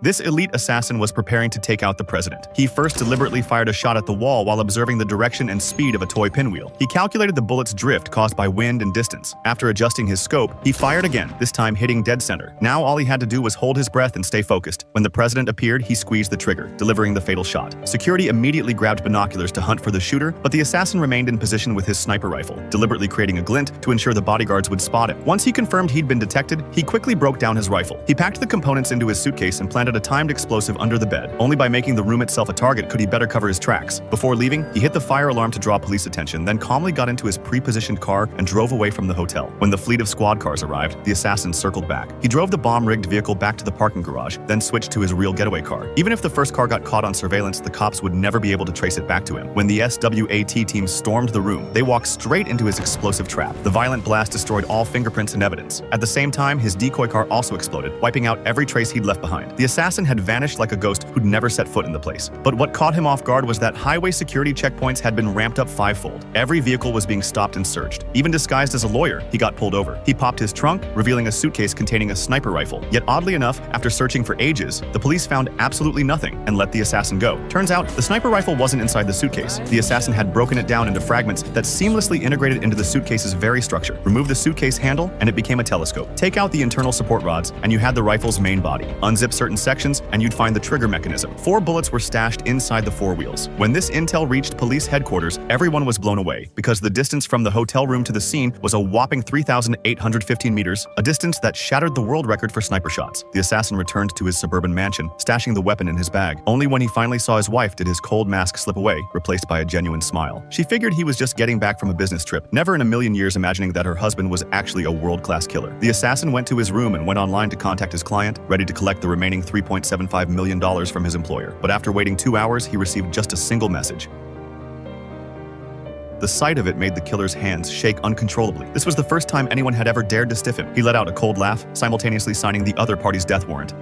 This elite assassin was preparing to take out the president. He first deliberately fired a shot at the wall while observing the direction and speed of a toy pinwheel. He calculated the bullet's drift caused by wind and distance. After adjusting his scope, he fired again, this time hitting dead center. Now all he had to do was hold his breath and stay focused. When the president appeared, he squeezed the trigger, delivering the fatal shot. Security immediately grabbed binoculars to hunt for the shooter, but the assassin remained in position with his sniper rifle, deliberately creating a glint to ensure the bodyguards would spot him. Once he confirmed he'd been detected, he quickly broke down his rifle. He packed the components into his suitcase and planted a timed explosive under the bed. Only by making the room itself a target could he better cover his tracks. Before leaving, he hit the fire alarm to draw police attention, then calmly got into his pre-positioned car and drove away from the hotel. When the fleet of squad cars arrived, the assassin circled back. He drove the bomb-rigged vehicle back to the parking garage, then switched to his real getaway car. Even if the first car got caught on surveillance, the cops would never be able to trace it back to him. When the SWAT team stormed the room, they walked straight into his explosive trap. The violent blast destroyed all fingerprints and evidence. At the same time, his decoy car also exploded, wiping out every trace he'd left behind. The assassin had vanished like a ghost who'd never set foot in the place. But what caught him off guard was that highway security checkpoints had been ramped up fivefold. Every vehicle was being stopped and searched. Even disguised as a lawyer, he got pulled over. He popped his trunk, revealing a suitcase containing a sniper rifle. Yet oddly enough, after searching for ages, the police found absolutely nothing and let the assassin go. Turns out, the sniper rifle wasn't inside the suitcase. The assassin had broken it down into fragments that seamlessly integrated into the suitcase's very structure. Remove the suitcase handle, and it became a telescope. Take out the internal support rods, and you had the rifle's main body. Unzip certain sections, and you'd find the trigger mechanism. 4 bullets were stashed inside the 4 wheels. When this intel reached police headquarters, everyone was blown away, because the distance from the hotel room to the scene was a whopping 3,815 meters, a distance that shattered the world record for sniper shots. The assassin returned to his suburban mansion, stashing the weapon in his bag. Only when he finally saw his wife did his cold mask slip away, replaced by a genuine smile. She figured he was just getting back from a business trip, never in a million years imagining that her husband was actually a world-class killer. The assassin went to his room and went online to contact his client, ready to collect the remaining $3.75 million from his employer. But after waiting 2 hours, he received just a single message. The sight of it made the killer's hands shake uncontrollably. This was the first time anyone had ever dared to stiff him. He let out a cold laugh, simultaneously signing the other party's death warrant.